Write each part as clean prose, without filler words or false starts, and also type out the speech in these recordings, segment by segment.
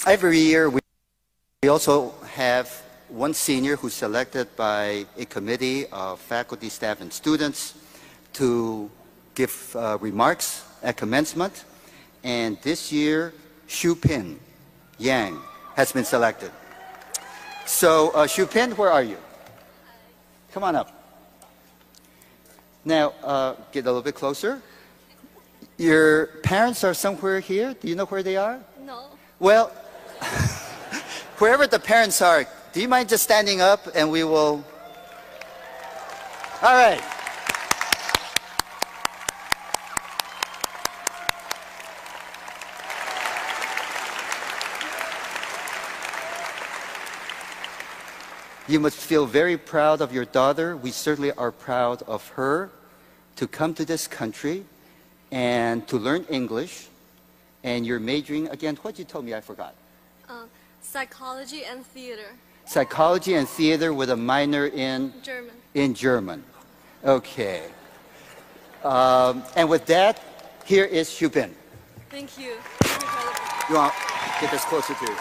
Every year we also have one senior who's selected by a committee of faculty, staff, and students to give remarks at commencement. And this year, Shuping Yang has been selected. So, Shuping, where are you? Come on up. Now, get a little bit closer. Your parents are somewhere here. Do you know where they are? No. Well, wherever the parents are, do you mind just standing up and we will... All right. You must feel very proud of your daughter. We certainly are proud of her to come to this country and to learn English. And you're majoring, again, what you told me, I forgot. Psychology and theater. Psychology and theater with a minor in? German. In German. Okay. And with that, here is Shuping. Thank you. You want to get this closer to you?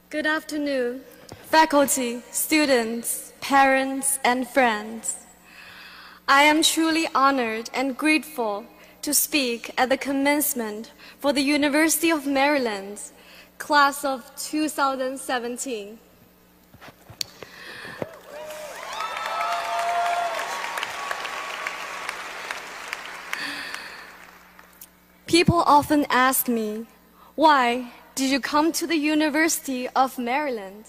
Good afternoon, faculty, students, parents, and friends. I am truly honored and grateful to speak at the commencement for the University of Maryland's class of 2017. People often ask me, why did you come to the University of Maryland?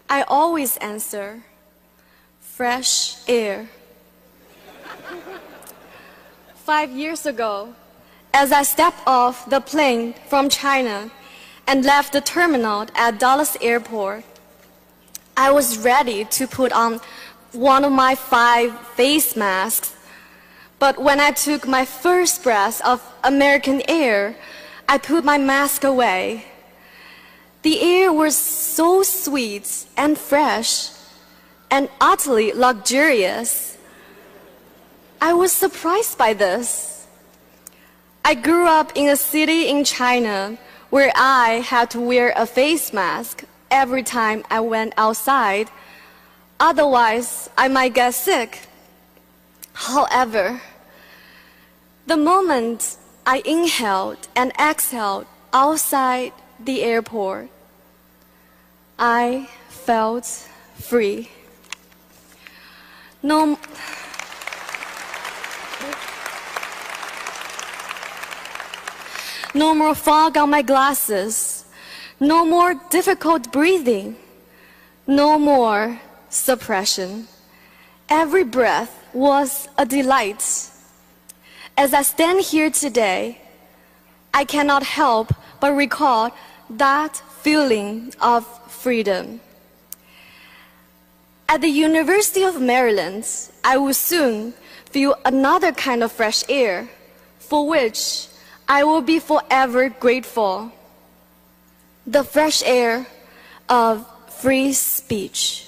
I always answer, fresh air. 5 years ago, as I stepped off the plane from China and left the terminal at Dallas Airport, I was ready to put on one of my 5 face masks. But when I took my first breath of American air, I put my mask away. The air was so sweet and fresh and utterly luxurious. I was surprised by this. I grew up in a city in China where I had to wear a face mask every time I went outside. Otherwise, I might get sick. However, the moment I inhaled and exhaled outside the airport, I felt free. No more fog on my glasses, no more difficult breathing, no more suppression. Every breath was a delight. As I stand here today, I cannot help but recall that feeling of freedom. At the University of Maryland, I will soon feel another kind of fresh air, for which I will be forever grateful. The fresh air of free speech.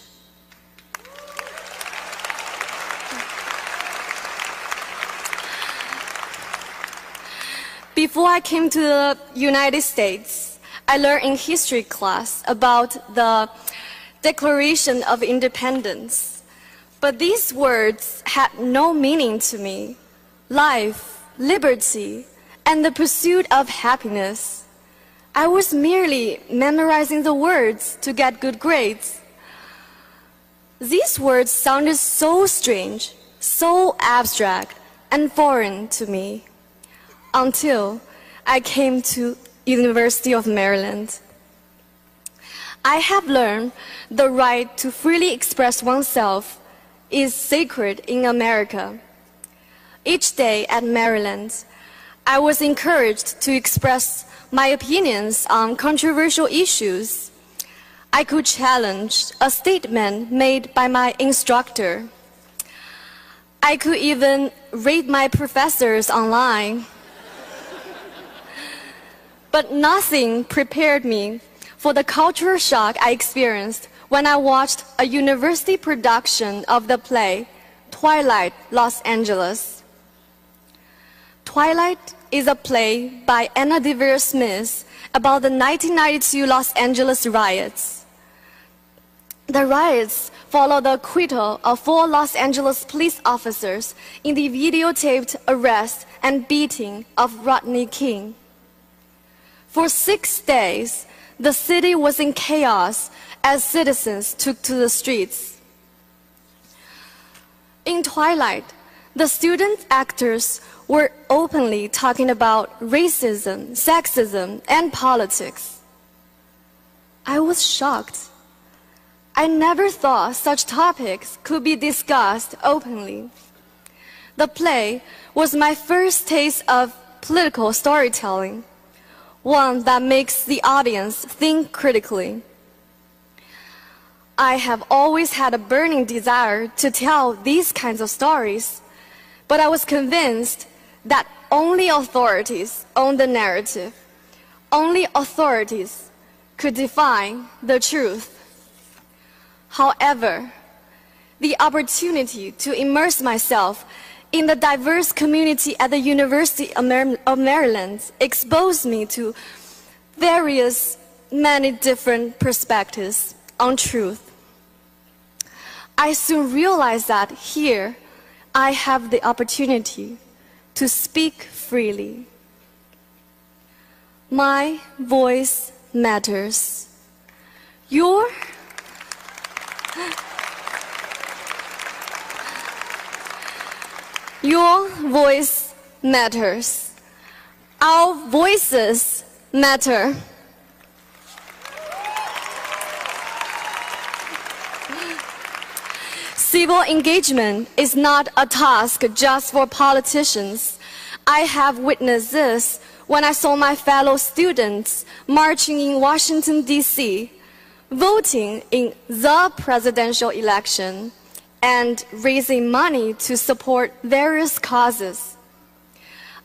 Before I came to the United States, I learned in history class about the Declaration of Independence. But these words had no meaning to me. Life, liberty, and the pursuit of happiness. I was merely memorizing the words to get good grades. These words sounded so strange, so abstract, and foreign to me, until I came to University of Maryland. I have learned the right to freely express oneself is sacred in America. Each day at Maryland, I was encouraged to express my opinions on controversial issues. I could challenge a statement made by my instructor. I could even rate my professors online. But nothing prepared me for the cultural shock I experienced when I watched a university production of the play Twilight, Los Angeles. Twilight is a play by Anna Devere Smith about the 1992 Los Angeles riots. The riots follow the acquittal of 4 Los Angeles police officers in the videotaped arrest and beating of Rodney King. For 6 days, the city was in chaos as citizens took to the streets. In Twilight, the student actors were openly talking about racism, sexism, and politics. I was shocked. I never thought such topics could be discussed openly. The play was my first taste of political storytelling, one that makes the audience think critically. I have always had a burning desire to tell these kinds of stories, but I was convinced that only authorities own the narrative. Only authorities could define the truth. However, the opportunity to immerse myself in the diverse community at the University of Maryland exposed me to many different perspectives on truth. I soon realized that here I have the opportunity to speak freely. My voice matters. Your voice matters. Our voices matter. Civil engagement is not a task just for politicians. I have witnessed this when I saw my fellow students marching in Washington, D.C., voting in the presidential election, and raising money to support various causes.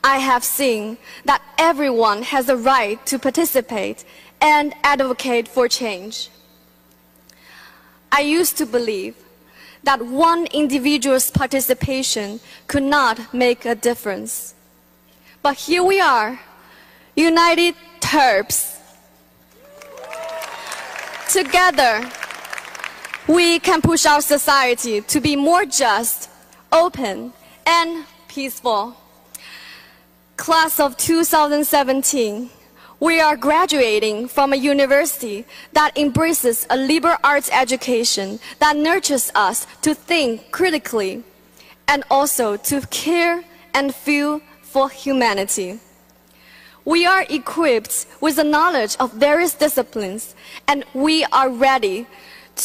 I have seen that everyone has a right to participate and advocate for change. I used to believe that one individual's participation could not make a difference. But here we are, United Terps. Together, we can push our society to be more just, open, and peaceful. Class of 2017, we are graduating from a university that embraces a liberal arts education that nurtures us to think critically and also to care and feel for humanity. We are equipped with the knowledge of various disciplines, and we are ready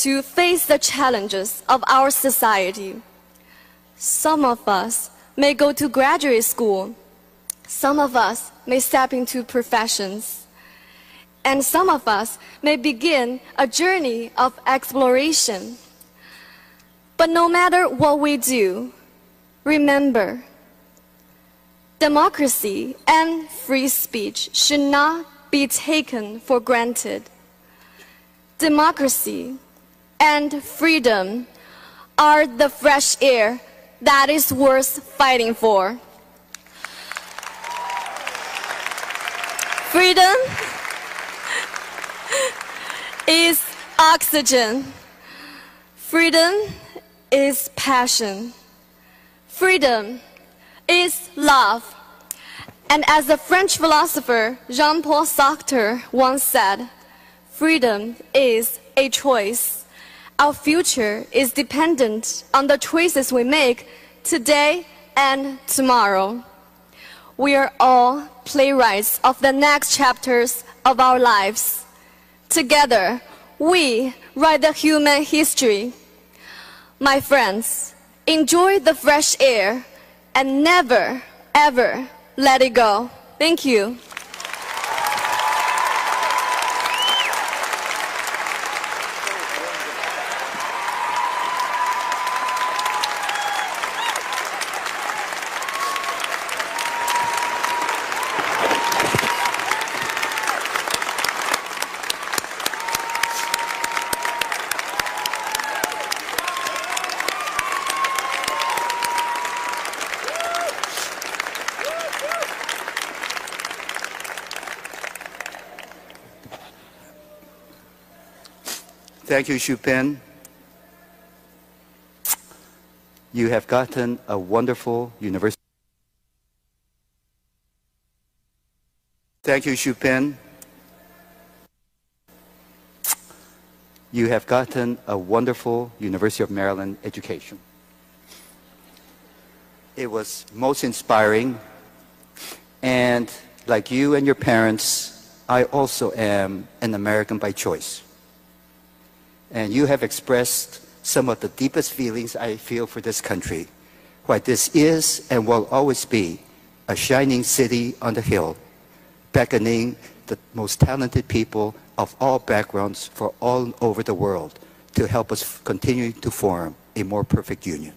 to face the challenges of our society. Some of us may go to graduate school. Some of us may step into professions. And some of us may begin a journey of exploration. But no matter what we do, remember, democracy and free speech should not be taken for granted. Democracy and freedom are the fresh air that is worth fighting for. Freedom is oxygen. Freedom is passion. Freedom is love. And as the French philosopher Jean-Paul Sartre once said, freedom is a choice. Our future is dependent on the choices we make today and tomorrow. We are all playwrights of the next chapters of our lives. Together, we write the human history. My friends, enjoy the fresh air and never, ever let it go. Thank you. Thank you, Shuping. You have gotten a wonderful university. Thank you, Shuping. You have gotten a wonderful University of Maryland education. It was most inspiring, and like you and your parents, I also am an American by choice. And you have expressed some of the deepest feelings I feel for this country, why this is and will always be a shining city on the hill, beckoning the most talented people of all backgrounds for all over the world to help us continue to form a more perfect union.